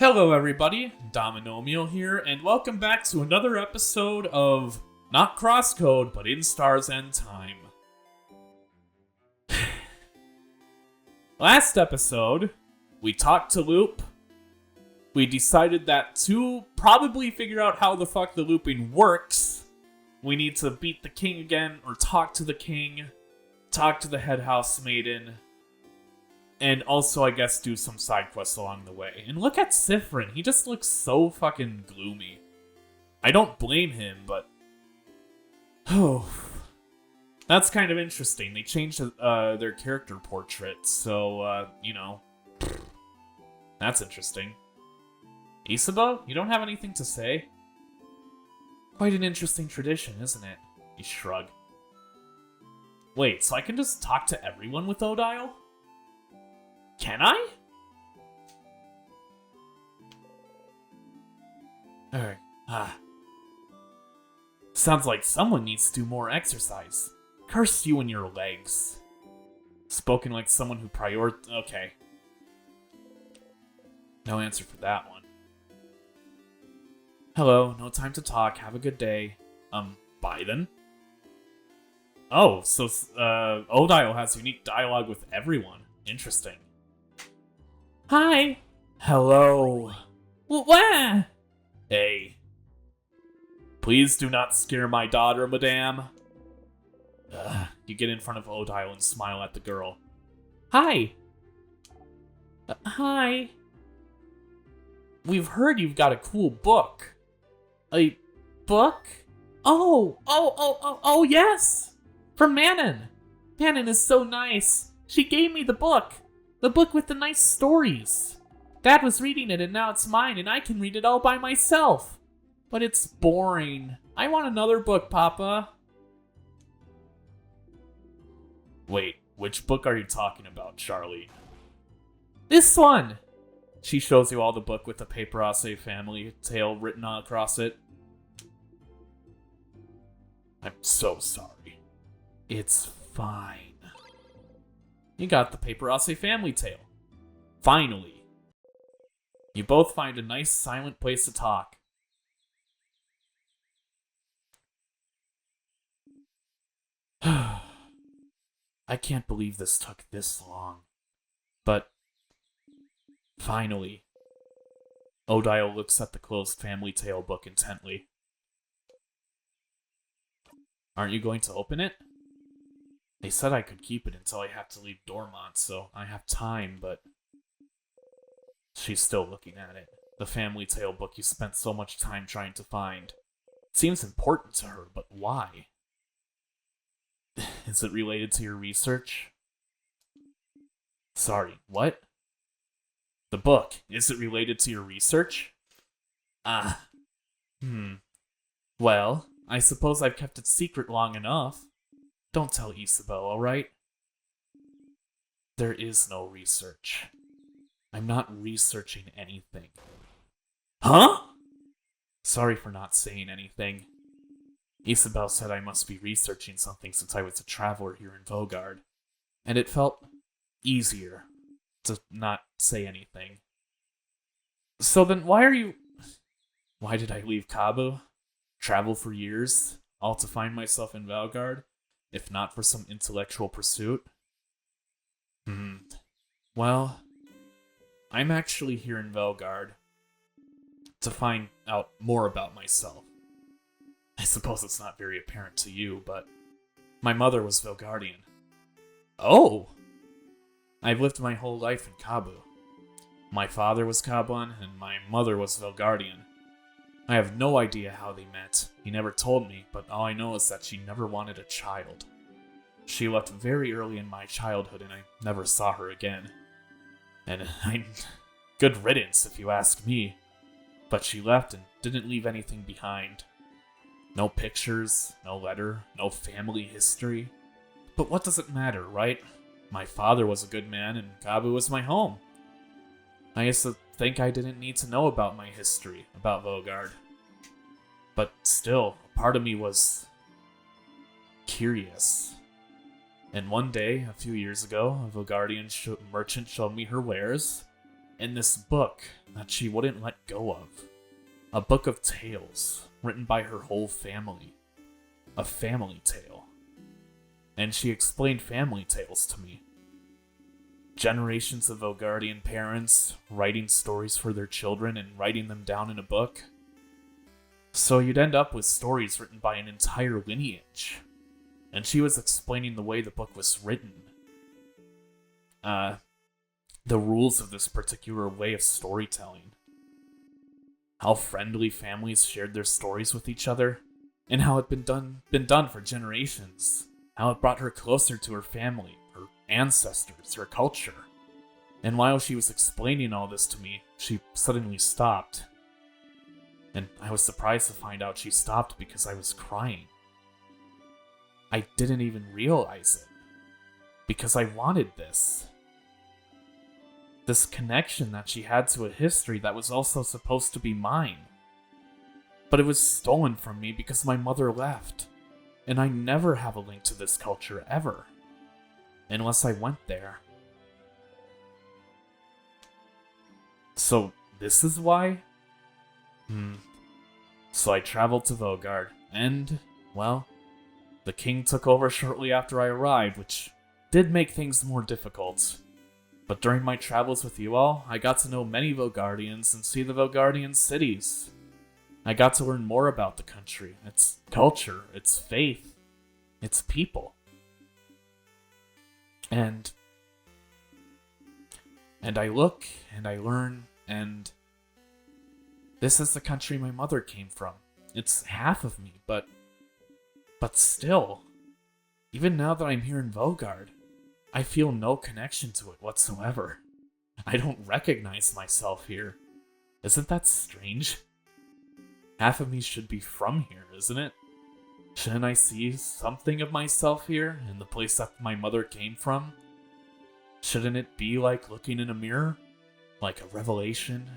Hello everybody, Dominomial here, and welcome back to another episode of not Crosscode, but In Stars and Time. Last episode, we talked to Loop. We decided that to probably figure out how the fuck the looping works, we need to beat the king again, or talk to the king, talk to the head house maiden, and also, I guess, do some side quests along the way. And look at Sifrin. He just looks so fucking gloomy. I don't blame him, but... Oh... That's kind of interesting. They changed their character portrait, so, that's interesting. Isabeau, you don't have anything to say? Quite an interesting tradition, isn't it? You shrug. Wait, so I can just talk to everyone with Odile? Can I? Alright. Sounds like someone needs to do more exercise. Curse you and your legs. Spoken like someone who Okay. No answer for that one. Hello, no time to talk. Have a good day. Bye then. Oh, so, Odile has unique dialogue with everyone. Interesting. Hi. Hello. What? Hey. Please do not scare my daughter, madame. You get in front of Odile and smile at the girl. Hi. Hi. We've heard you've got a cool book. A book? Oh, yes. From Manon. Manon is so nice. She gave me the book. The book with the nice stories. Dad was reading it and now it's mine and I can read it all by myself. But it's boring. I want another book, Papa. Wait, which book are you talking about, Charlie? This one! She shows you all the book with the Paparazzi family tale written across it. I'm so sorry. It's fine. You got the Paparazzi family tale. Finally. You both find a nice silent place to talk. I can't believe this took this long. But, finally. Odile looks at the closed family tale book intently. Aren't you going to open it? They said I could keep it until I have to leave Dormont, so I have time, but... She's still looking at it. The family tale book you spent so much time trying to find. It seems important to her, but why? Is it related to your research? Sorry, what? The book, is it related to your research? Well, I suppose I've kept it secret long enough. Don't tell Isabeau, alright? There is no research. I'm not researching anything. Huh? Sorry for not saying anything. Isabeau said I must be researching something since I was a traveler here in Vogard, and it felt easier to not say anything. So then why did I leave Cabo? Travel for years, all to find myself in Vogard, if not for some intellectual pursuit? Well, I'm actually here in Vogard to find out more about myself. I suppose it's not very apparent to you, but my mother was Velgardian. Oh! I've lived my whole life in Kabu. My father was Kabuan, and my mother was Velgardian. I have no idea how they met. He never told me, but all I know is that she never wanted a child. She left very early in my childhood, and I never saw her again. And good riddance, if you ask me. But she left and didn't leave anything behind. No pictures, no letter, no family history. But what does it matter, right? My father was a good man, and Kabu was my home. I used to think I didn't need to know about my history, about Vogard. But still, a part of me was curious. And one day, a few years ago, a Vogardian merchant showed me her wares, in this book that she wouldn't let go of. A book of tales written by her whole family. A family tale. And she explained family tales to me. Generations of Vogardian parents writing stories for their children and writing them down in a book. So you'd end up with stories written by an entire lineage. And she was explaining the way the book was written. The rules of this particular way of storytelling. How friendly families shared their stories with each other, and how it had been done for generations. How it brought her closer to her family, her ancestors, her culture. And while she was explaining all this to me, she suddenly stopped. And I was surprised to find out she stopped because I was crying. I didn't even realize it. Because I wanted this. This connection that she had to a history that was also supposed to be mine. But it was stolen from me because my mother left. And I never have a link to this culture ever. Unless I went there. So this is why? So I traveled to Vogard, and, well, the king took over shortly after I arrived, which did make things more difficult. But during my travels with you all, I got to know many Vogardians and see the Vogardian cities. I got to learn more about the country, its culture, its faith, its people. And I look, and I learn, and this is the country my mother came from. It's half of me, but still, even now that I'm here in Vogard, I feel no connection to it whatsoever. I don't recognize myself here. Isn't that strange? Half of me should be from here, isn't it? Shouldn't I see something of myself here, in the place that my mother came from? Shouldn't it be like looking in a mirror? Like a revelation?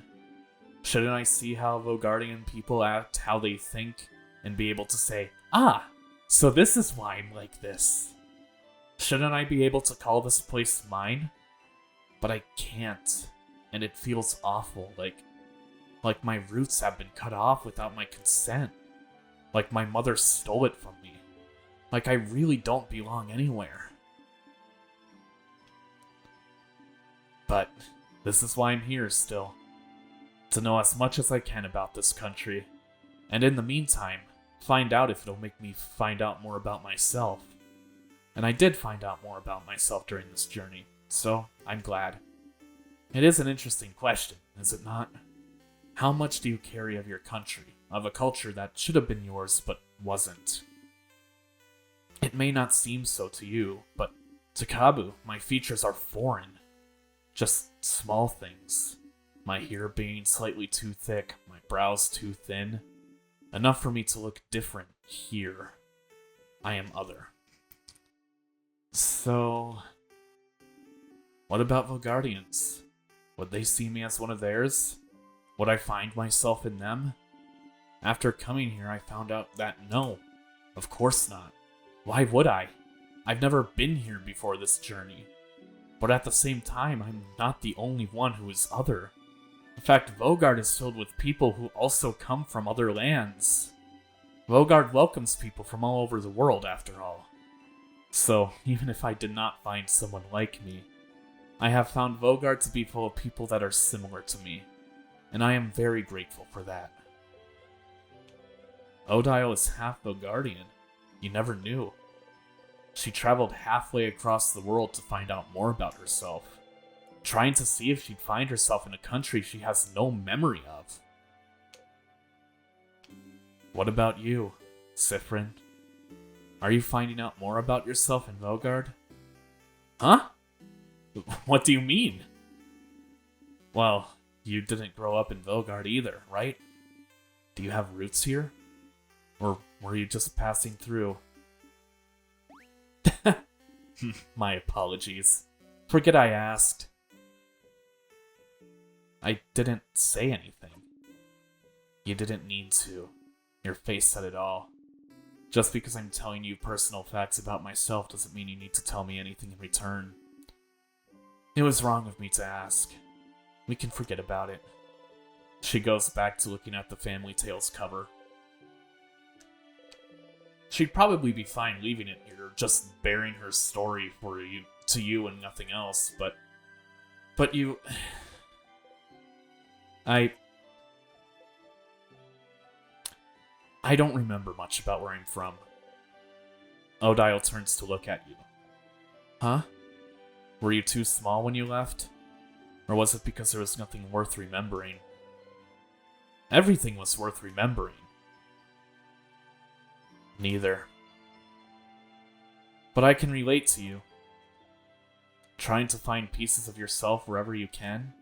Shouldn't I see how Vogardian people act, how they think, and be able to say, ah, so this is why I'm like this? Shouldn't I be able to call this place mine? But I can't, and it feels awful, like my roots have been cut off without my consent. Like my mother stole it from me. Like I really don't belong anywhere. But this is why I'm here still. To know as much as I can about this country. And in the meantime, find out if it'll make me find out more about myself. And I did find out more about myself during this journey, so I'm glad. It is an interesting question, is it not? How much do you carry of your country, of a culture that should have been yours but wasn't? It may not seem so to you, but to Kabu, my features are foreign. Just small things. My hair being slightly too thick, my brows too thin. Enough for me to look different here. I am other. So, what about Vogardians? Would they see me as one of theirs? Would I find myself in them? After coming here, I found out that no, of course not. Why would I? I've never been here before this journey. But at the same time, I'm not the only one who is other. In fact, Vogard is filled with people who also come from other lands. Vogard welcomes people from all over the world, after all. So, even if I did not find someone like me, I have found Vogard to be full of people that are similar to me, and I am very grateful for that. Odile is half Vogardian. You never knew. She traveled halfway across the world to find out more about herself, trying to see if she'd find herself in a country she has no memory of. What about you, Sifrin? Are you finding out more about yourself in Vogard? Huh? What do you mean? Well, you didn't grow up in Vogard either, right? Do you have roots here? Or were you just passing through? My apologies. Forget I asked. I didn't say anything. You didn't need to. Your face said it all. Just because I'm telling you personal facts about myself doesn't mean you need to tell me anything in return. It was wrong of me to ask. We can forget about it. She goes back to looking at the Family Tales cover. She'd probably be fine leaving it here, just bearing her story for you to you and nothing else, but you... I don't remember much about where I'm from. Odile turns to look at you. Huh? Were you too small when you left? Or was it because there was nothing worth remembering? Everything was worth remembering. Neither. But I can relate to you. Trying to find pieces of yourself wherever you can.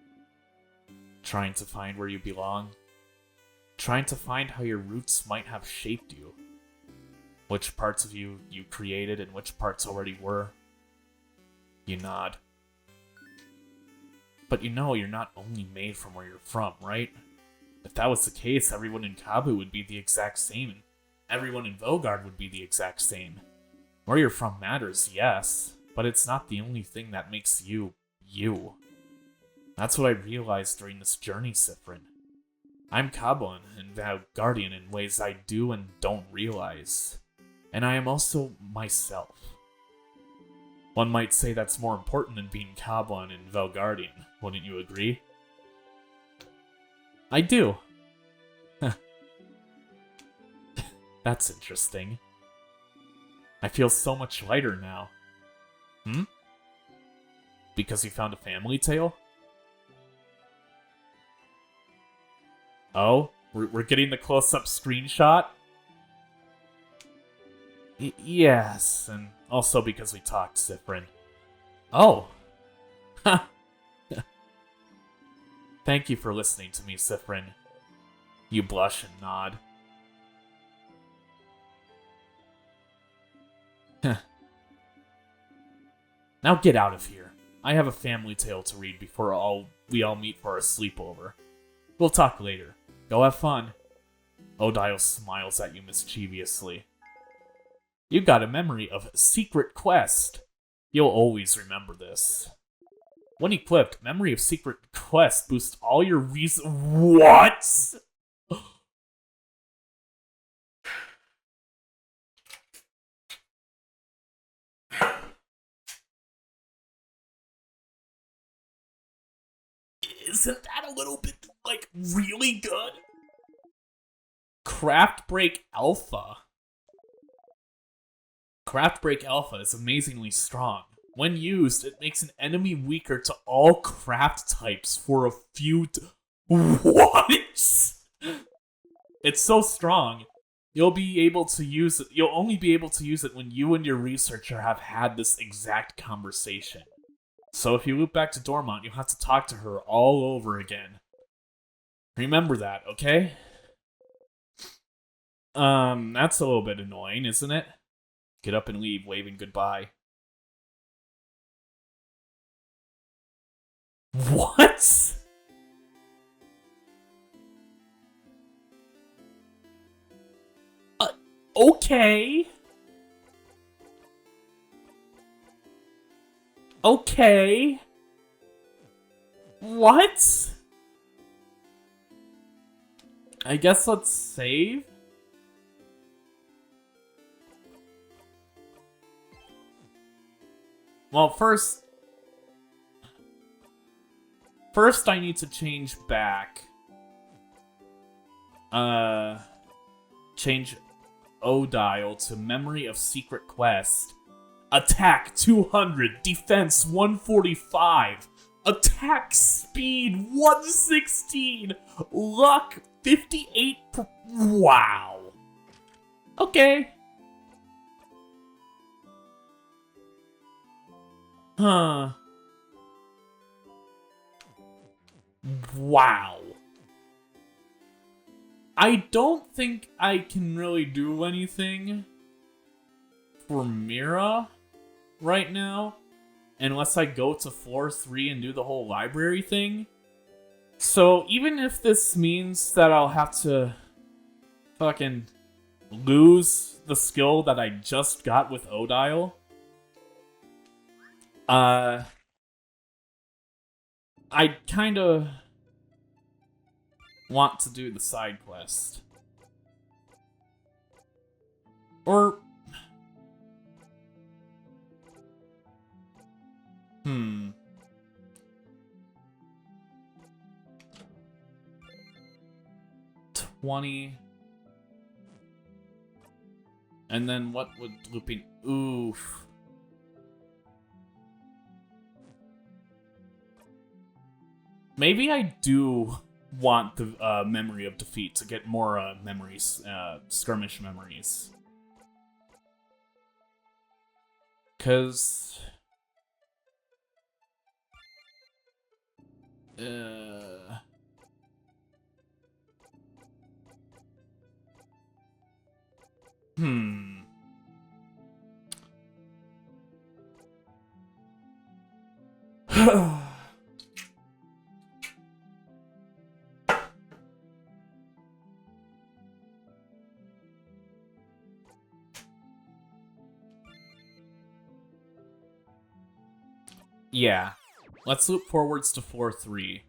Trying to find where you belong. Trying to find how your roots might have shaped you. Which parts of you created and which parts already were. You nod. But you know you're not only made from where you're from, right? If that was the case, everyone in Kabu would be the exact same, and everyone in Vogard would be the exact same. Where you're from matters, yes, but it's not the only thing that makes you, you. That's what I realized during this journey, Sifrin. I'm Kabuan and Guardian in ways I do and don't realize. And I am also myself. One might say that's more important than being Kabuan and Velguardian, wouldn't you agree? I do. That's interesting. I feel so much lighter now. Because you found a family tale? Oh, we're getting the close-up screenshot? Yes, and also because we talked, Sifrin. Oh! Ha! Thank you for listening to me, Sifrin. You blush and nod. Now get out of here. I have a family tale to read before we all meet for our sleepover. We'll talk later. Go have fun. Odile smiles at you mischievously. You got a memory of Secret Quest. You'll always remember this. When equipped, Memory of Secret Quest boosts all your What? Isn't that a little bit, really good? Craft Break Alpha. Craft Break Alpha is amazingly strong. When used, it makes an enemy weaker to all craft types for a few What? It's so strong. You'll be able to use it. You'll only be able to use it when you and your researcher have had this exact conversation. So if you loop back to Dormont, you'll have to talk to her all over again. Remember that, okay? That's a little bit annoying, isn't it? Get up and leave, waving goodbye. What? Okay. Okay. What? I guess let's save. Well, first I need to change back. Change Odile to Memory of Secret Quest. Attack 200, defense 145, attack speed 116, luck 58. Wow. Okay. Huh. Wow. I don't think I can really do anything for Mira right now, unless I go to floor 3 and do the whole library thing. So even if this means that I'll have to fucking lose the skill that I just got with Odile, I kind of want to do the side quest. Or... Hmm. $20. And then what would looping... Oof. Maybe I do want the memory of defeat to get more memories, skirmish memories. Because... Hmm. Yeah. Let's loop forwards to 4-3.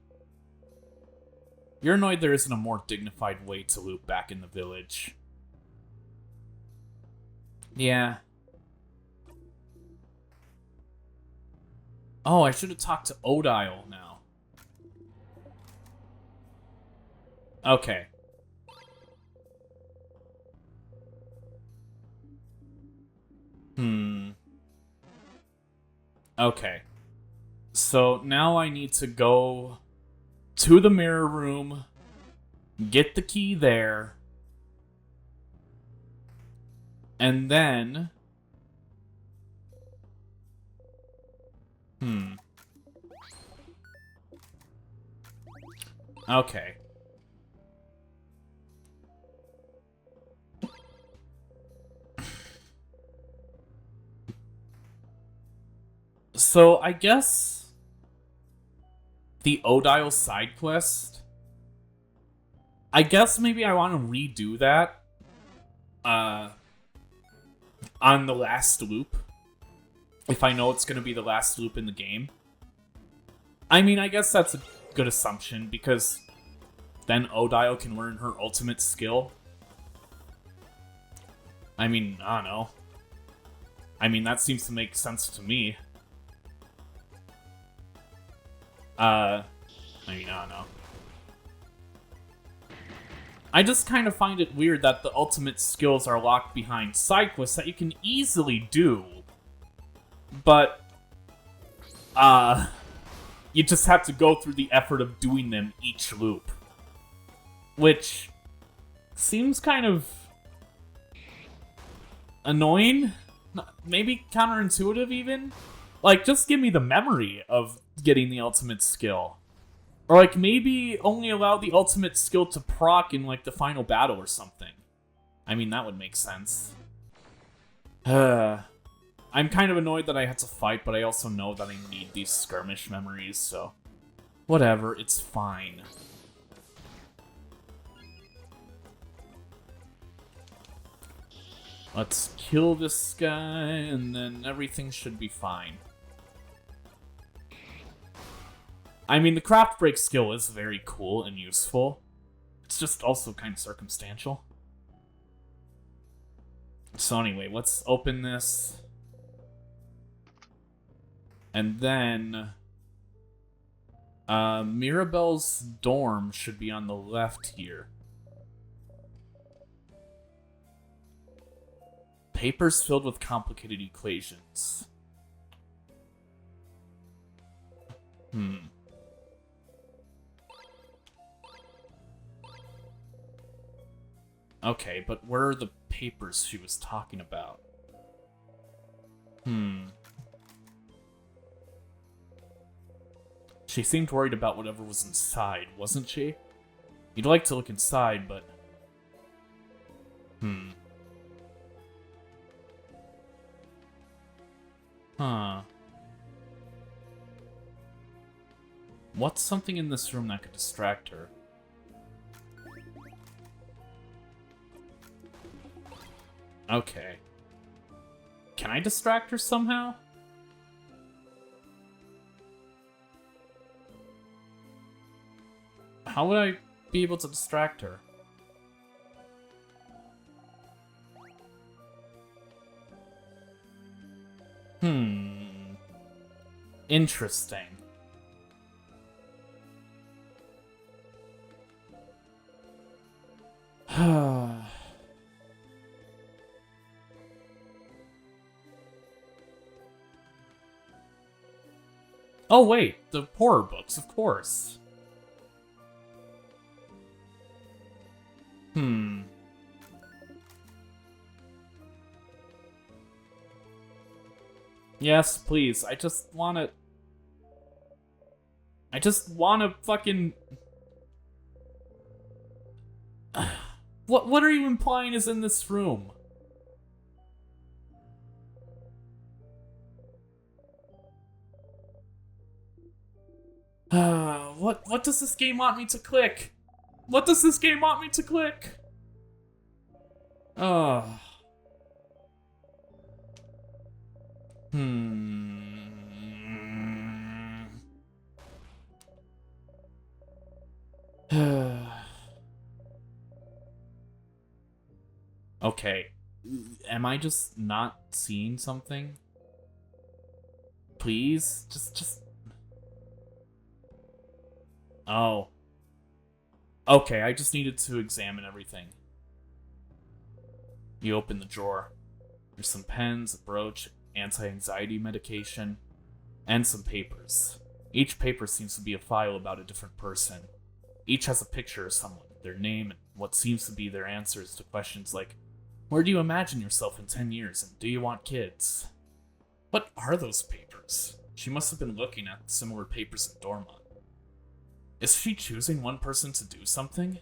You're annoyed there isn't a more dignified way to loop back in the village. Yeah. Oh, I should have talked to Odile now. Okay. Okay. So now I need to go to the mirror room, get the key there, and then... Okay. So I guess the Odile side quest, I guess maybe I want to redo that on the last loop, if I know it's going to be the last loop in the game. I mean, I guess that's a good assumption, because then Odile can learn her ultimate skill. I mean, I don't know. I mean, that seems to make sense to me. I mean, I don't know. I just kind of find it weird that the ultimate skills are locked behind side quests that you can easily do. But, you just have to go through the effort of doing them each loop. Which seems kind of annoying? Maybe counterintuitive, even? Like, just give me the memory of getting the ultimate skill. Or, like, maybe only allow the ultimate skill to proc in, like, the final battle or something. I mean, that would make sense. I'm kind of annoyed that I had to fight, but I also know that I need these skirmish memories, so... Whatever, it's fine. Let's kill this guy, and then everything should be fine. I mean, the craft break skill is very cool and useful. It's just also kind of circumstantial. So anyway, let's open this. And then... Mirabelle's dorm should be on the left here. Papers filled with complicated equations. Okay, but where are the papers she was talking about? She seemed worried about whatever was inside, wasn't she? You'd like to look inside, but... Huh. What's something in this room that could distract her? Okay. Can I distract her somehow? How would I be able to distract her? Interesting. Oh wait, the horror books, of course. Yes, please. I just wanna fucking... What are you implying is in this room? What does this game want me to click? What does this game want me to click? Okay. Am I just not seeing something? Please? Just... Oh. Okay, I just needed to examine everything. You open the drawer. There's some pens, a brooch, anti-anxiety medication, and some papers. Each paper seems to be a file about a different person. Each has a picture of someone, their name, and what seems to be their answers to questions like, where do you imagine yourself in 10 years, and do you want kids? What are those papers? She must have been looking at similar papers in Dorma. Is she choosing one person to do something?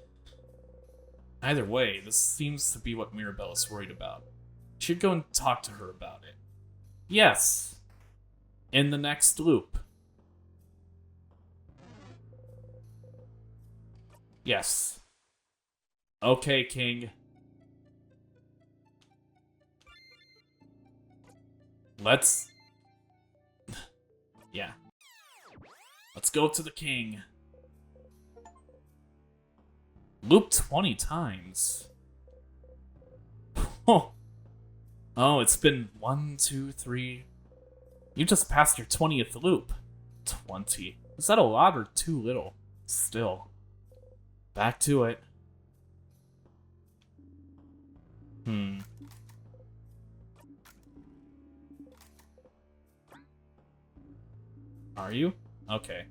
Either way, this seems to be what Mirabella's worried about. She'd go and talk to her about it. Yes! In the next loop. Yes. Okay, King. Let's... Yeah. Let's go to the King. Loop 20 times. Oh, it's been 1, 2, 3. You just passed your 20th loop. 20. Is that a lot or too little? Still. Back to it. Are you? Okay.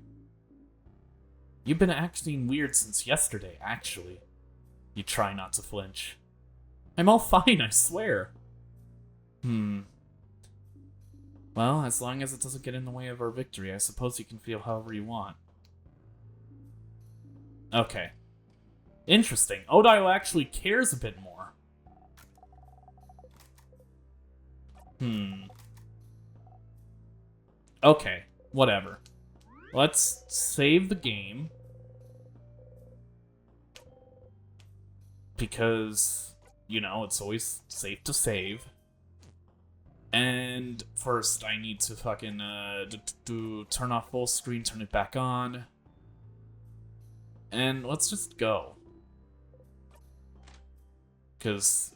You've been acting weird since yesterday, actually. You try not to flinch. I'm all fine, I swear. Well, as long as it doesn't get in the way of our victory, I suppose you can feel however you want. Okay. Interesting. Odile actually cares a bit more. Okay, whatever. Let's save the game. Because, you know, it's always safe to save. And first, I need to fucking turn off full screen, turn it back on. And let's just go. Because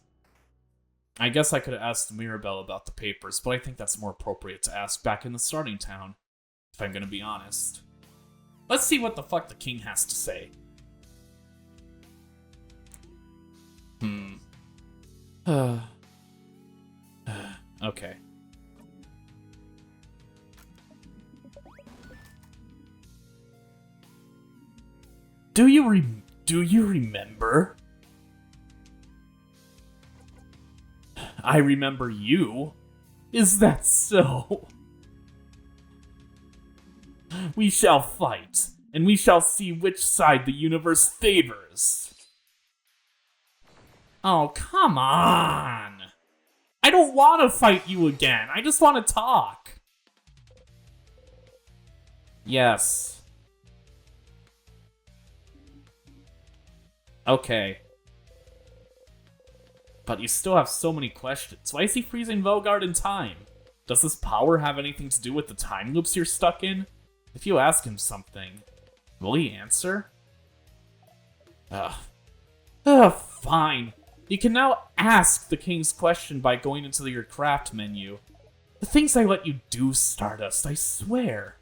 I guess I could have asked Mirabelle about the papers, but I think that's more appropriate to ask back in the starting town, if I'm gonna be honest. Let's see what the fuck the king has to say. Okay. Do you remember? I remember you. Is that so? We shall fight, and we shall see which side the universe favors. Oh, come on! I don't want to fight you again. I just want to talk. Yes. Okay. But you still have so many questions. Why is he freezing Velgard in time? Does this power have anything to do with the time loops you're stuck in? If you ask him something, will he answer? Ugh. Ugh, fine. You can now ask the king's question by going into your craft menu. The things I let you do, Stardust, I swear.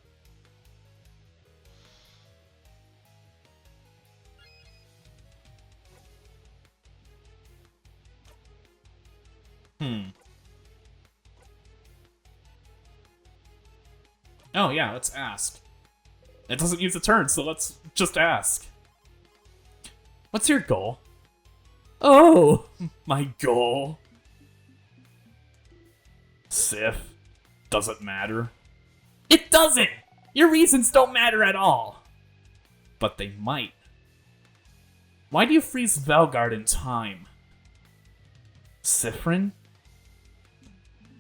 Oh yeah, let's ask. It doesn't use a turn, so let's just ask. What's your goal? Oh, my goal. Sif, does it matter? It doesn't! Your reasons don't matter at all! But they might. Why do you freeze Valgard in time? Sifrin?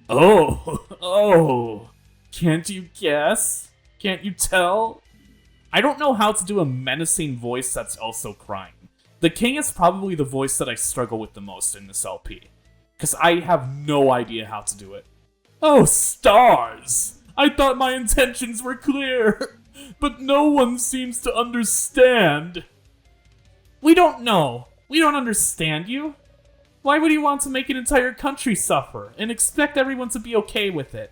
Oh, can't you guess? Can't you tell? I don't know how to do a menacing voice that's also crying. The king is probably the voice that I struggle with the most in this LP, because I have no idea how to do it. Oh, stars! I thought my intentions were clear, but no one seems to understand. We don't know. We don't understand you. Why would you want to make an entire country suffer and expect everyone to be okay with it?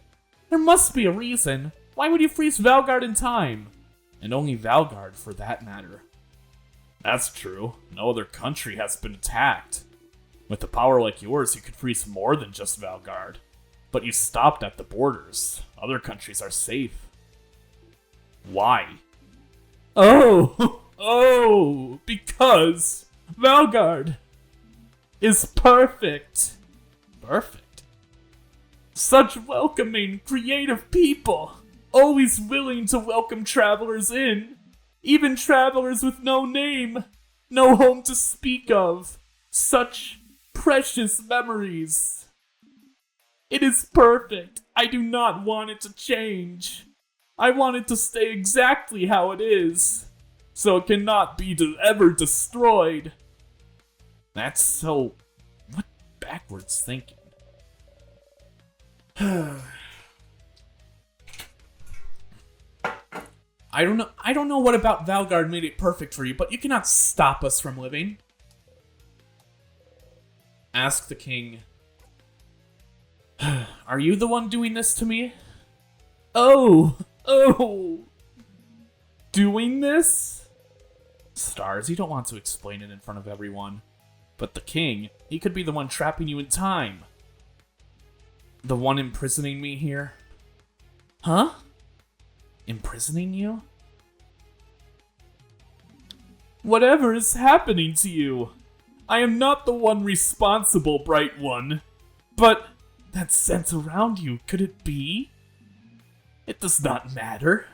There must be a reason. Why would you freeze Valgard in time? And only Valgard, for that matter. That's true. No other country has been attacked. With a power like yours, you could freeze more than just Valgard. But you stopped at the borders. Other countries are safe. Why? Oh, because Valgard is perfect. Perfect? Such welcoming, creative people. Always willing to welcome travelers in. Even travelers with no name, no home to speak of. Such precious memories. It is perfect. I do not want it to change. I want it to stay exactly how it is, so it cannot be ever destroyed. That's so... what backwards thinking? I don't know what about Valgard made it perfect for you, but you cannot stop us from living. Ask the king. Are you the one doing this to me? Oh! Doing this? Stars, you don't want to explain it in front of everyone. But the king, he could be the one trapping you in time. The one imprisoning me here. Huh? Imprisoning you? Whatever is happening to you? I am not the one responsible, Bright One. But that sense around you, could it be? It does not matter.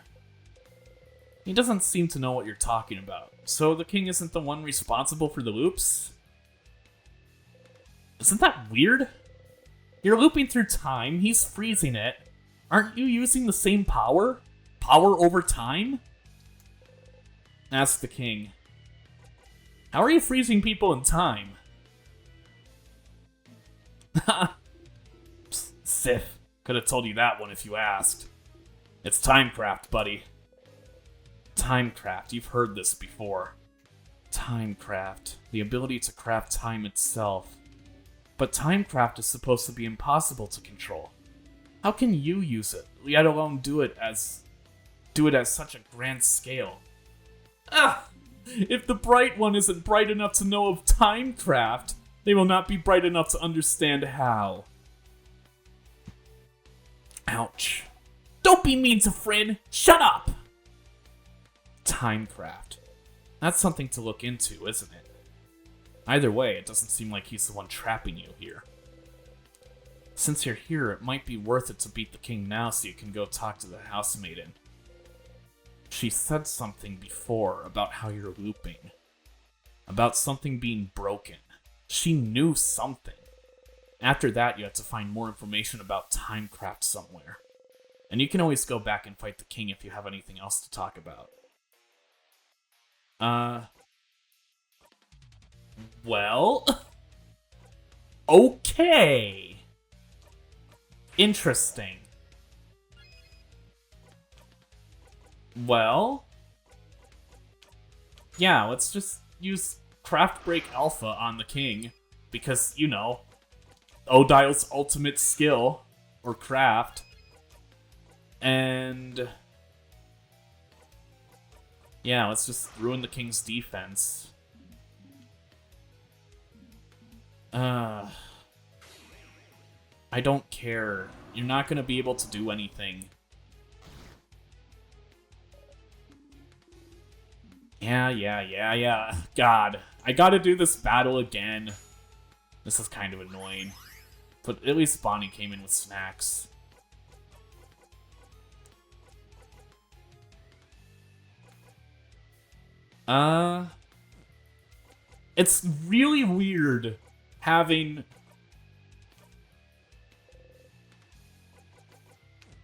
He doesn't seem to know what you're talking about. So the king isn't the one responsible for the loops? Isn't that weird? You're looping through time, he's freezing it. Aren't you using the same power? Power over time? Ask the king. How are you freezing people in time? Sif, could have told you that one if you asked. It's Timecraft, buddy. Timecraft, you've heard this before. Timecraft, the ability to craft time itself. But Timecraft is supposed to be impossible to control. How can you use it, let alone do it as such a grand scale? If the Bright One isn't bright enough to know of Timecraft, they will not be bright enough to understand how. Ouch. Don't be mean to Fryn! Shut up! Timecraft. That's something to look into, isn't it? Either way, it doesn't seem like he's the one trapping you here. Since you're here, it might be worth it to beat the king now so you can go talk to the housemaiden. She said something before about how you're looping. About something being broken. She knew something. After that, you have to find more information about Timecraft somewhere. And you can always go back and fight the king if you have anything else to talk about. Well... okay. Interesting. Well... yeah, let's just use Craft Break Alpha on the king, because, you know, Odile's ultimate skill, or craft, and yeah, let's just ruin the king's defense. I don't care. You're not gonna be able to do anything. Yeah. God, I gotta do this battle again. This is kind of annoying. But at least Bonnie came in with snacks. It's really weird having...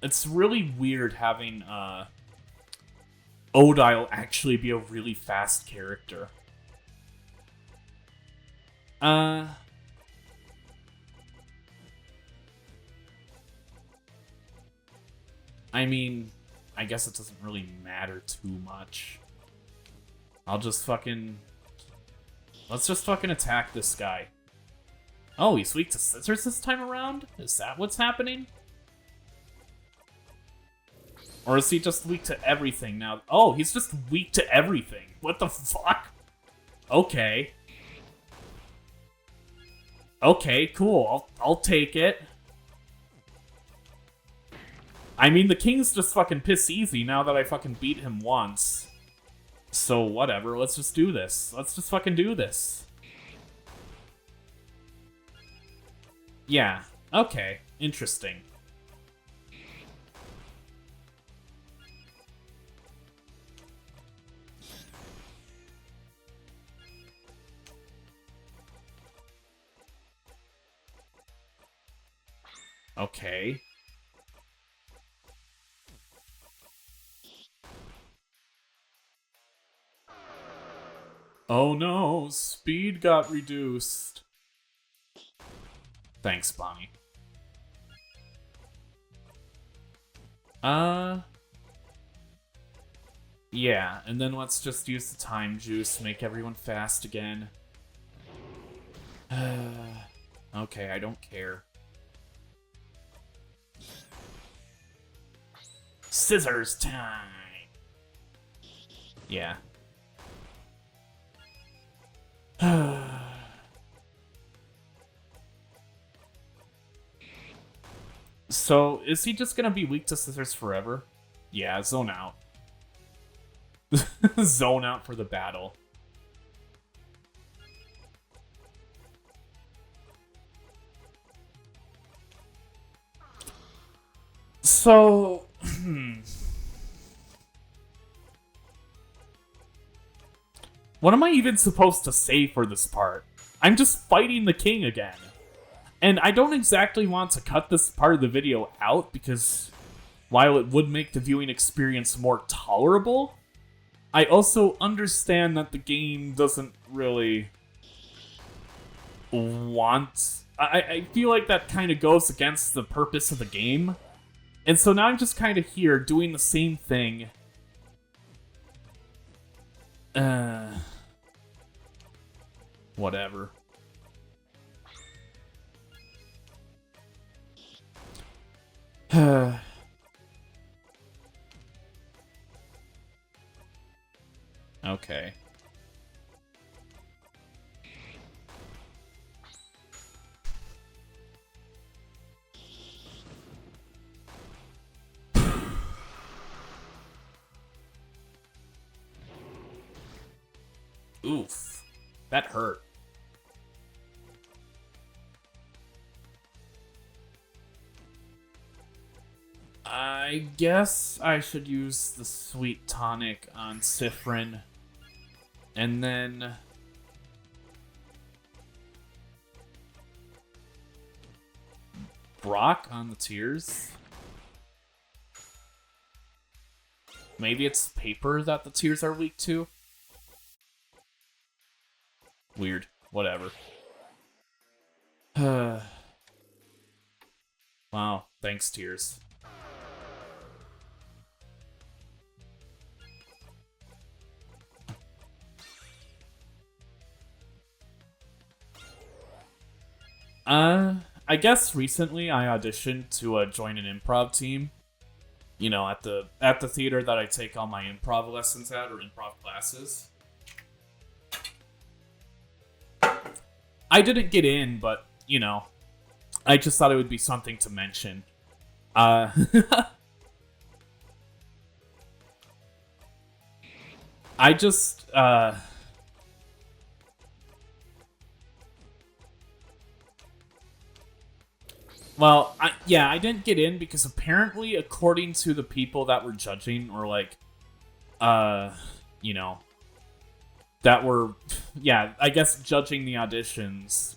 It's really weird having, Odile actually be a really fast character. I mean, I guess it doesn't really matter too much. I'll just fucking... Let's just fucking attack this guy. Oh, he's weak to scissors this time around? Is that what's happening? Or is he just weak to everything now? Oh, he's just weak to everything. What the fuck? Okay. Okay, cool. I'll take it. I mean, the king's just fucking piss easy now that I fucking beat him once. So, whatever. Let's just do this. Let's just fucking do this. Yeah. Okay. Interesting. Okay. Oh no, speed got reduced. Thanks, Bonnie. Yeah, and then let's just use the time juice, make everyone fast again. Okay, I don't care. Scissors time! Yeah. So, is he just gonna be weak to scissors forever? Yeah, zone out. Zone out for the battle. So... What am I even supposed to say for this part? I'm just fighting the king again. And I don't exactly want to cut this part of the video out because while it would make the viewing experience more tolerable, I also understand that the game doesn't really want... I feel like that kind of goes against the purpose of the game. And so now I'm just kind of here doing the same thing. Whatever. Okay. Oof. That hurt. I guess I should use the sweet tonic on Sifrin. And then... Brock on the tears? Maybe it's paper that the tears are weak to? Weird. Whatever. Wow. Thanks, tears. Uh, I guess recently I auditioned to join an improv team. You know, at the theater that I take all my improv lessons at, or improv classes. I didn't get in, but you know, I just thought it would be something to mention. Uh, I just well, I didn't get in because apparently, according to the people that were judging, or like, uh, you know, that were, yeah, I guess judging the auditions,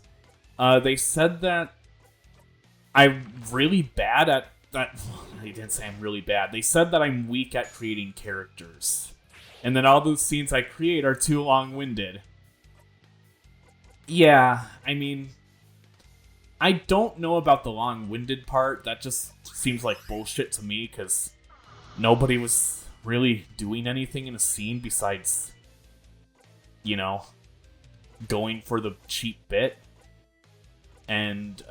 they said that I'm really bad at that. They didn't say I'm really bad. They said that I'm weak at creating characters, and that all those scenes I create are too long-winded. Yeah, I mean, I don't know about the long-winded part. That just seems like bullshit to me, because nobody was really doing anything in a scene besides, you know, going for the cheap bit. And,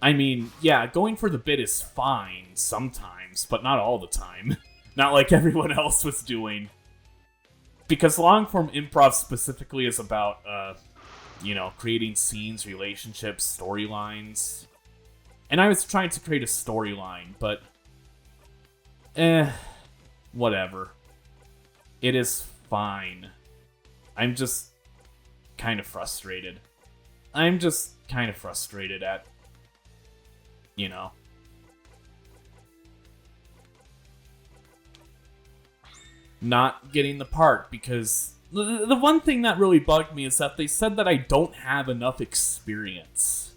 I mean, yeah, going for the bit is fine sometimes, but not all the time. Not like everyone else was doing. Because long-form improv specifically is about, you know, creating scenes, relationships, storylines. And I was trying to create a storyline, but whatever. It is fine. I'm just kind of frustrated. I'm just kind of frustrated at, you know, not getting the part, because the one thing that really bugged me is that they said that I don't have enough experience.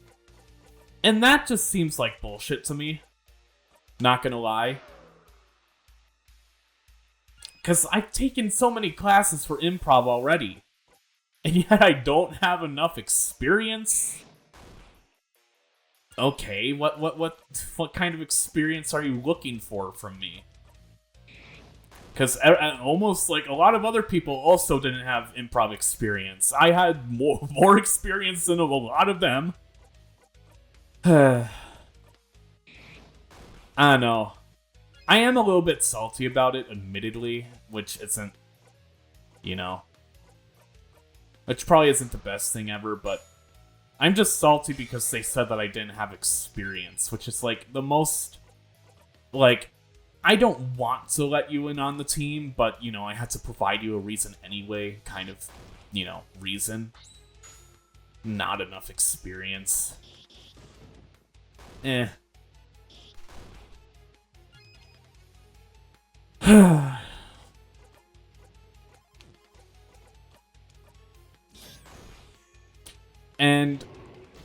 And that just seems like bullshit to me. Not gonna lie. Because I've taken so many classes for improv already. And yet I don't have enough experience? Okay, what kind of experience are you looking for from me? Because almost like a lot of other people also didn't have improv experience. I had more experience than a lot of them. I don't know. I am a little bit salty about it, admittedly, which isn't, you know, which probably isn't the best thing ever, but I'm just salty because they said that I didn't have experience, which is like the most, like, I don't want to let you in on the team, but, you know, I had to provide you a reason anyway, kind of, you know, reason. Not enough experience. And,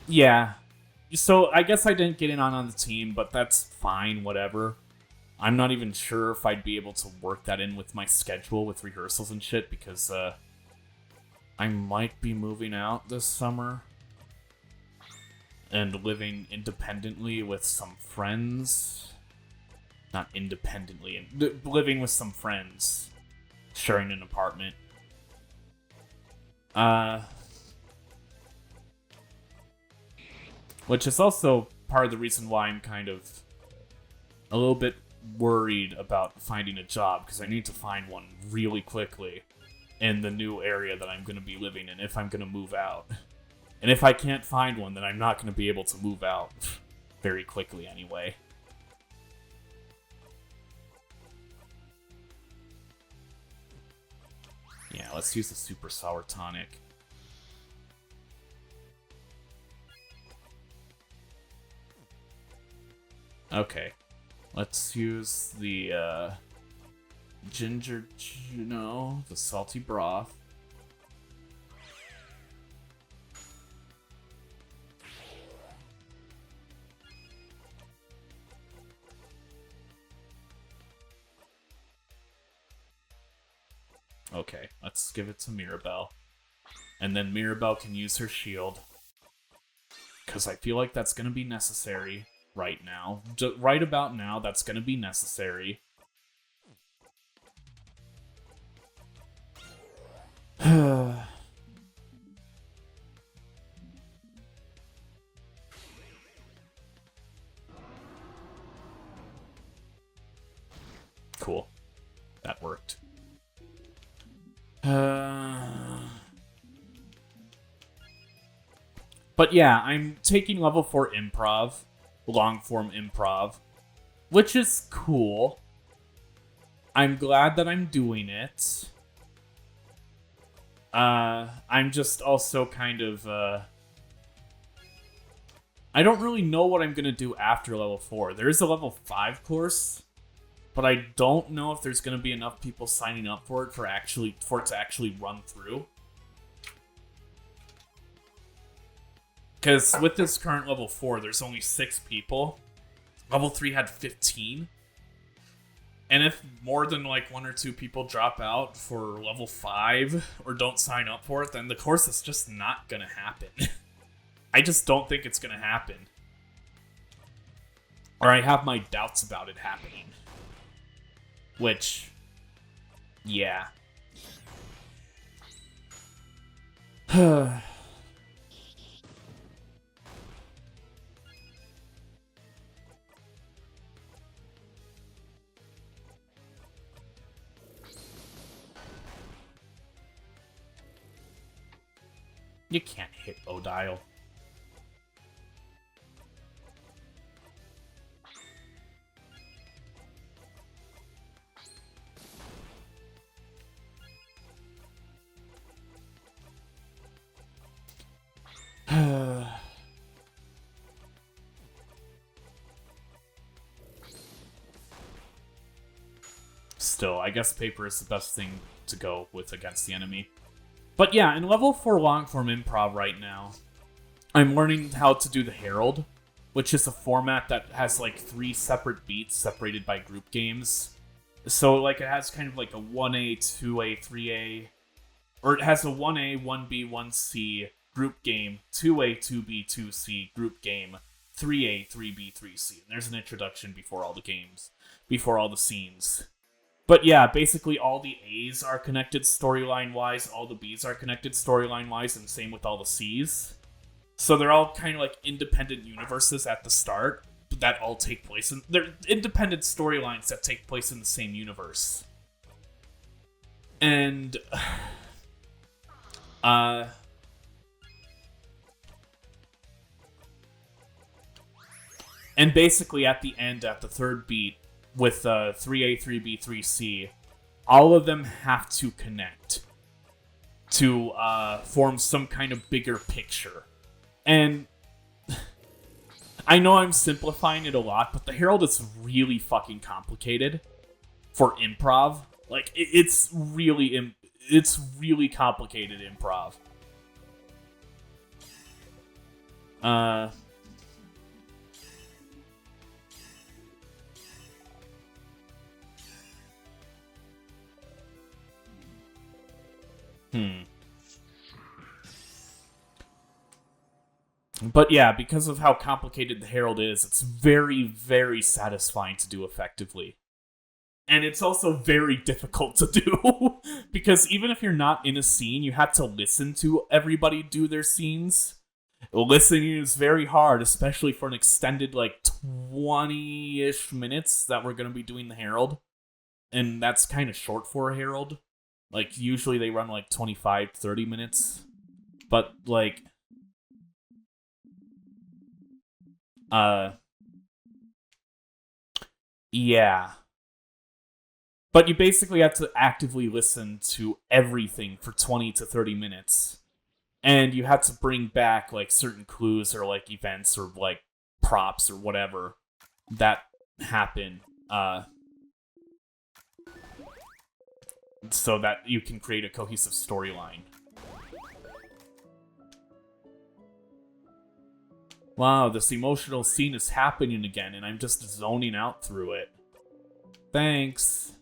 yeah. So, I guess I didn't get in on the team, but that's fine, whatever. I'm not even sure if I'd be able to work that in with my schedule with rehearsals and shit, because, I might be moving out this summer. And living independently with some friends. Not independently, living with some friends. Sharing an apartment. Which is also part of the reason why I'm kind of a little bit worried about finding a job, because I need to find one really quickly in the new area that I'm going to be living in if I'm going to move out. And if I can't find one, then I'm not going to be able to move out very quickly anyway. Yeah, let's use the super sour tonic. Okay. Let's use the, ginger, no, the salty broth. Okay, let's give it to Mirabelle. And then Mirabelle can use her shield. Because I feel like that's going to be necessary right now. Right about now, that's going to be necessary. cool. That worked. But yeah, I'm taking level 4 improv, long form improv, which is cool. I'm glad that I'm doing it. I'm just also kind of, I don't really know what I'm gonna do after level 4. There is a level 5 course, but I don't know if there's gonna be enough people signing up for it for it to actually run through. Because with this current level 4, there's only 6 people. Level 3 had 15. And if more than like 1 or 2 people drop out for level 5 or don't sign up for it, then the course is just not gonna happen. I just don't think it's gonna happen. Or I have my doubts about it happening. Which, yeah. You can't hit Odile. Still, I guess paper is the best thing to go with against the enemy. But yeah, in level 4 long-form improv right now, I'm learning how to do the Herald, which is a format that has like 3 separate beats separated by group games. So like it has kind of like a 1A, 2A, 3A, or it has a 1A, 1B, 1C group game, 2A, 2B, 2C group game, 3A, 3B, 3C. And there's an introduction before all the games, before all the scenes. But yeah, basically all the A's are connected storyline-wise, all the B's are connected storyline-wise, and same with all the C's. So they're all kind of like independent universes at the start, but that all take place in... They're independent storylines that take place in the same universe. And... and basically at the end, at the third beat, with 3A, 3B, 3C, all of them have to connect to form some kind of bigger picture. And I know I'm simplifying it a lot, but the Herald is really fucking complicated for improv. Like, it's really complicated improv. But yeah, because of how complicated the Herald is, it's very, very satisfying to do effectively. And it's also very difficult to do, because even if you're not in a scene, you have to listen to everybody do their scenes. Listening is very hard, especially for an extended, like, 20-ish minutes that we're going to be doing the Herald. And that's kind of short for a Herald. Like, usually they run, like, 25, 30 minutes. But, like... yeah. But you basically have to actively listen to everything for 20 to 30 minutes. And you have to bring back, like, certain clues or, like, events or, like, props or whatever that happen, so that you can create a cohesive storyline. Wow, this emotional scene is happening again, and I'm just zoning out through it. Thanks.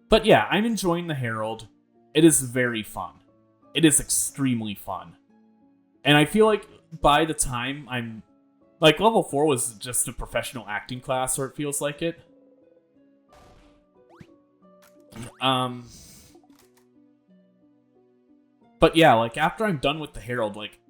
But yeah, I'm enjoying the Herald. It is very fun. It is extremely fun. And I feel like by the time I'm... Like, level 4 was just a professional acting class, or it feels like it. But yeah, like, after I'm done with the Herald, like...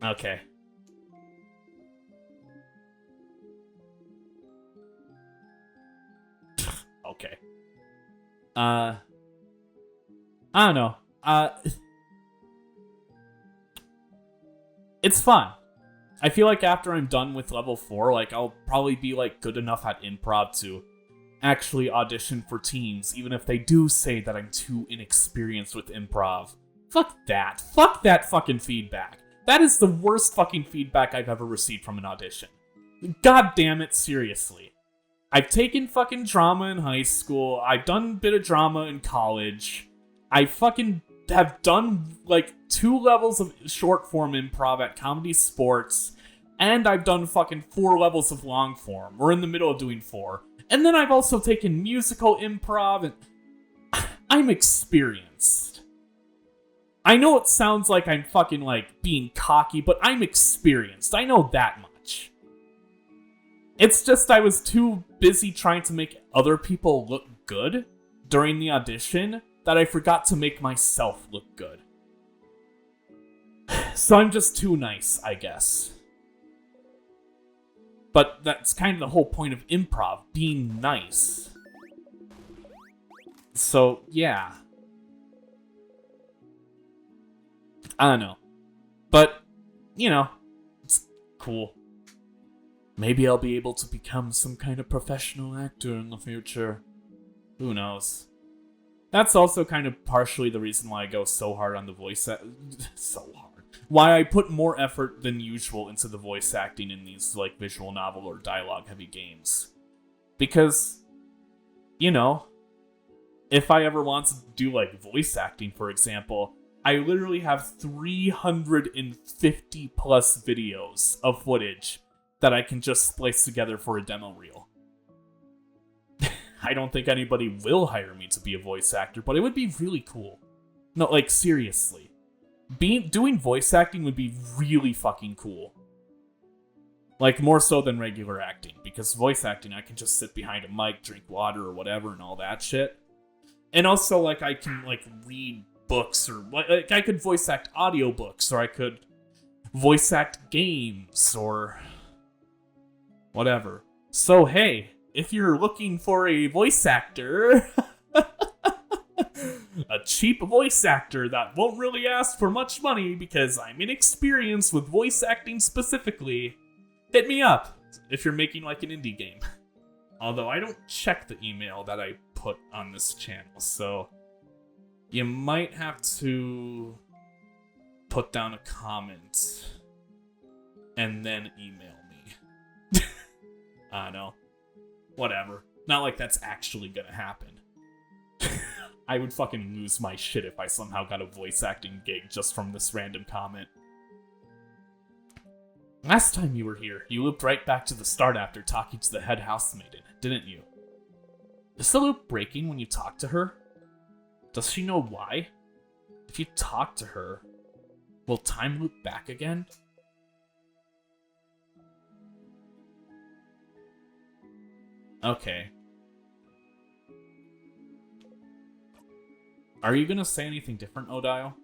Okay. Okay. I don't know. It's fun. I feel like after I'm done with level 4, like, I'll probably be, like, good enough at improv to actually audition for teams, even if they do say that I'm too inexperienced with improv. Fuck that. Fuck that fucking feedback. That is the worst fucking feedback I've ever received from an audition. God damn it, seriously. I've taken fucking drama in high school. I've done a bit of drama in college. I fucking have done like 2 levels of short form improv at Comedy Sports. And I've done fucking 4 levels of long form. We're in the middle of doing 4. And then I've also taken musical improv, and I'm experienced. I know it sounds like I'm fucking like being cocky, but I'm experienced. I know that much. It's just I was too busy trying to make other people look good during the audition that I forgot to make myself look good. So I'm just too nice, I guess. But that's kind of the whole point of improv, being nice. So, yeah. I don't know. But, you know, it's cool. Maybe I'll be able to become some kind of professional actor in the future. Who knows? That's also kind of partially the reason why I go so hard on the voice so hard. Why I put more effort than usual into the voice acting in these, like, visual novel or dialogue-heavy games. Because, you know, if I ever want to do, like, voice acting, for example, I literally have 350 plus videos of footage that I can just splice together for a demo reel. I don't think anybody will hire me to be a voice actor, but it would be really cool. No, like, seriously. Doing voice acting would be really fucking cool. Like, more so than regular acting, because voice acting, I can just sit behind a mic, drink water or whatever and all that shit. And also, like, I can, like, read books, or, like, I could voice act audiobooks, or I could voice act games, or whatever. So, hey, if you're looking for a voice actor, a cheap voice actor that won't really ask for much money because I'm inexperienced with voice acting specifically, hit me up if you're making like an indie game. Although I don't check the email that I put on this channel, so you might have to put down a comment and then email me. I don't know. Whatever. Not like that's actually gonna happen. I would fucking lose my shit if I somehow got a voice acting gig just from this random comment. Last time you were here, you looped right back to the start after talking to the head housemaiden, didn't you? Is the loop breaking when you talk to her? Does she know why? If you talk to her, will time loop back again? Okay. Are you gonna say anything different, Odile?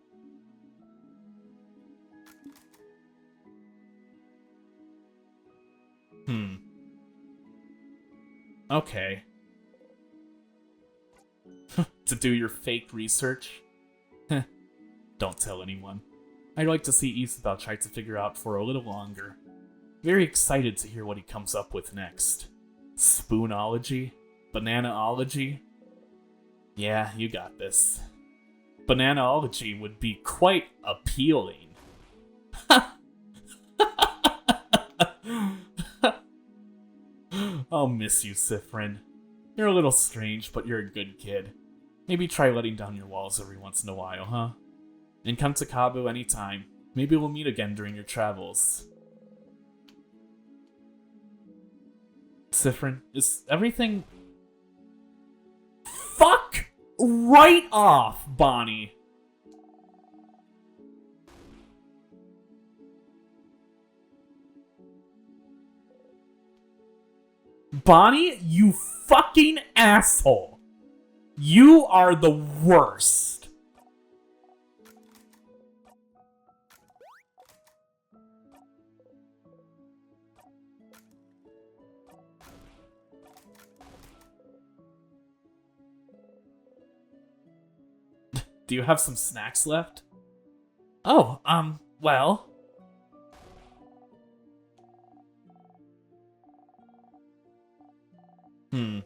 Okay. To do your fake research? Don't tell anyone. I'd like to see Isabel try to figure out for a little longer. Very excited to hear what he comes up with next. Spoonology? Bananaology? Yeah, you got this. Bananaology would be quite appealing. I'll miss you, Sifrin. You're a little strange, but you're a good kid. Maybe try letting down your walls every once in a while, huh? And come to Cabo anytime. Maybe we'll meet again during your travels. Sifrin, is everything... Fuck right off, Bonnie. Bonnie, you fucking asshole. You are the worst. Do you have some snacks left? Oh, well. Hmm.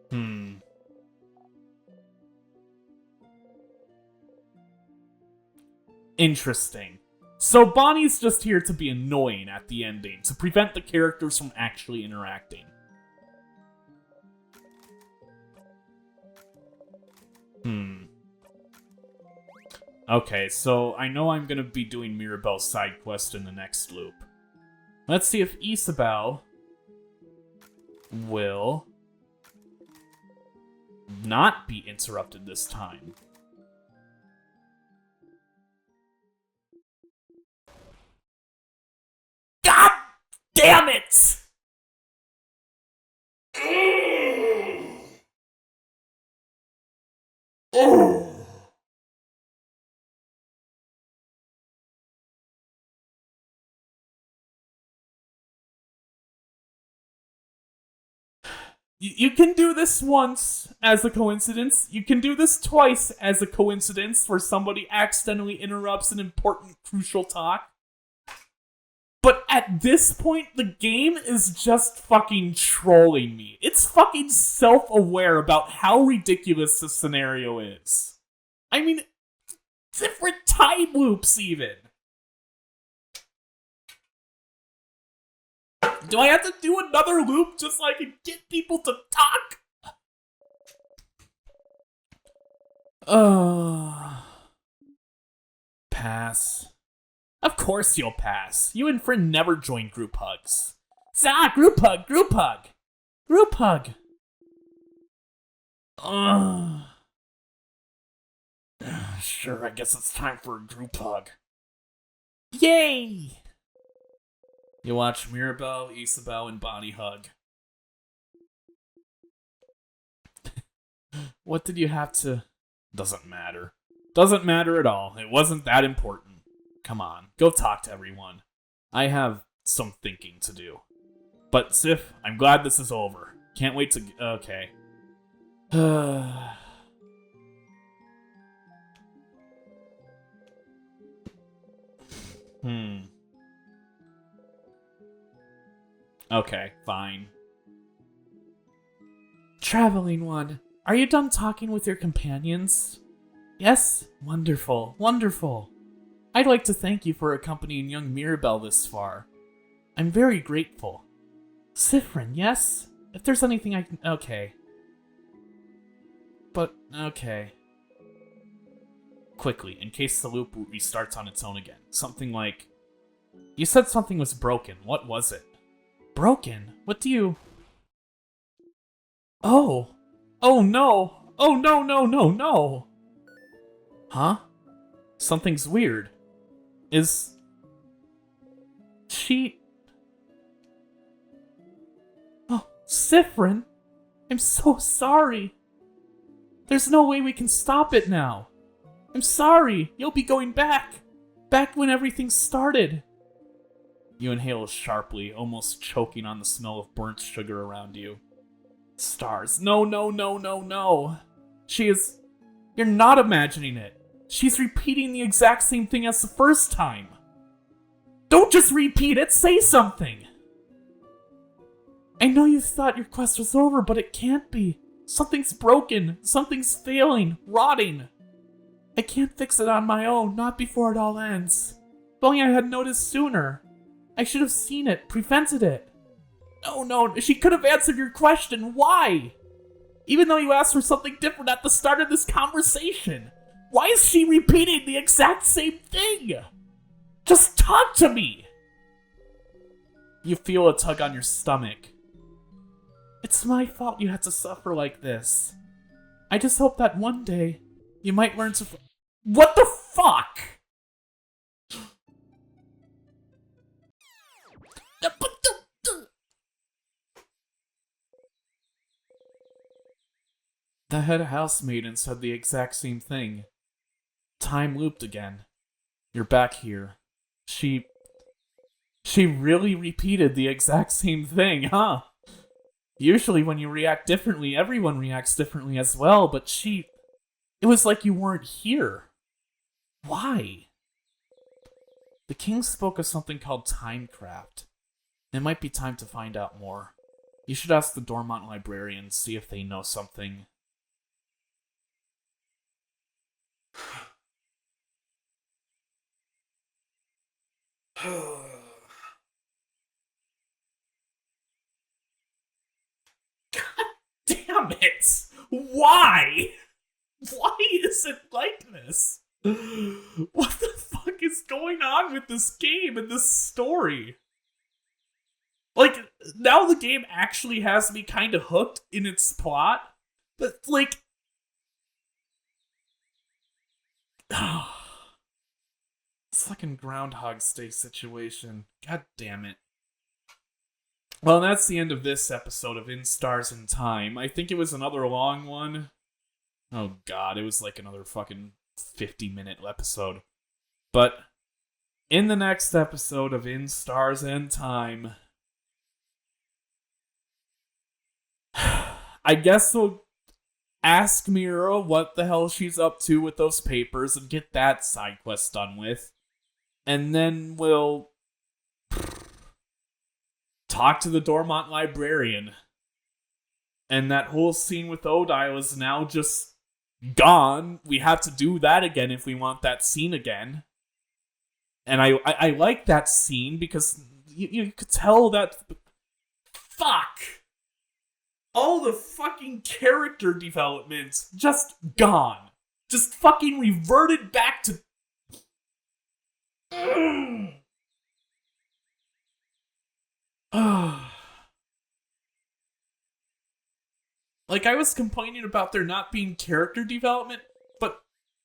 Hmm. Interesting. So Bonnie's just here to be annoying at the ending, to prevent the characters from actually interacting. Hmm. Okay, so I know I'm gonna be doing Mirabelle's side quest in the next loop. Let's see if Isabelle will not be interrupted this time. God damn it! You can do this once as a coincidence. You can do this twice as a coincidence where somebody accidentally interrupts an important, crucial talk. But at this point, the game is just fucking trolling me. It's fucking self-aware about how ridiculous this scenario is. I mean, different time loops even. Do I have to do another loop just so I can get people to talk? Pass. Of course you'll pass. You and Friend never join group hugs. Group hug, group hug. Group hug. Sure, I guess it's time for a group hug. Yay! You watch Mirabelle, Isabelle, and Bonnie hug. What did you have to... Doesn't matter. Doesn't matter at all. It wasn't that important. Come on, go talk to everyone. I have some thinking to do. But Sif, I'm glad this is over. Can't wait to... Okay. Okay, fine. Traveling one, are you done talking with your companions? Yes? Wonderful, wonderful. I'd like to thank you for accompanying young Mirabelle this far. I'm very grateful. Siffrin, yes? If there's anything I can... Okay. But, okay. Quickly, in case the loop restarts on its own again. Something like... You said something was broken. What was it? Broken? What do you... Oh! Oh no! Oh no, no, no, no! Huh? Something's weird. Is... she... Oh, Siffrin! I'm so sorry! There's no way we can stop it now! I'm sorry! You'll be going back! Back when everything started! You inhale sharply, almost choking on the smell of burnt sugar around you. Stars. No, no, no, no, no. She is... You're not imagining it. She's repeating the exact same thing as the first time. Don't just repeat it, say something! I know you thought your quest was over, but it can't be. Something's broken. Something's failing. Rotting. I can't fix it on my own, not before it all ends. If only I had noticed sooner. I should have seen it, prevented it. Oh no, she could have answered your question. Why? Even though you asked for something different at the start of this conversation. Why is she repeating the exact same thing? Just talk to me! You feel a tug on your stomach. It's my fault you had to suffer like this. I just hope that one day, you might learn to... What the fuck? The head housemaiden said the exact same thing. Time looped again. You're back here. She really repeated the exact same thing, huh? Usually when you react differently, everyone reacts differently as well, but it was like you weren't here. Why? The king spoke of something called timecraft. It might be time to find out more. You should ask the Dormont librarians, see if they know something. Damn it! Why? Why is it like this? What the fuck is going on with this game and this story? Like, now the game actually has me kind of hooked in its plot, but, like... fucking Groundhog Day situation. God damn it. Well, that's the end of this episode of In Stars in Time. I think it was another long one. Oh god, it was like another fucking 50-minute episode. But in the next episode of In Stars and Time, I guess we'll ask Mira what the hell she's up to with those papers and get that side quest done with. And then we'll talk to the Dormont librarian. And that whole scene with Odile is now just gone. We have to do that again if we want that scene again. And I like that scene because you could tell that... Fuck! All the fucking character development just gone. Just fucking reverted back to... Like, I was complaining about there not being character development, but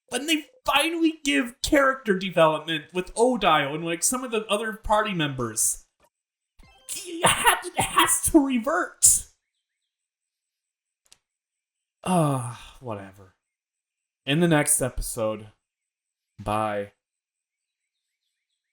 when they finally give character development with Odile and, like, some of the other party members, it has to revert. Whatever. In the next episode, bye.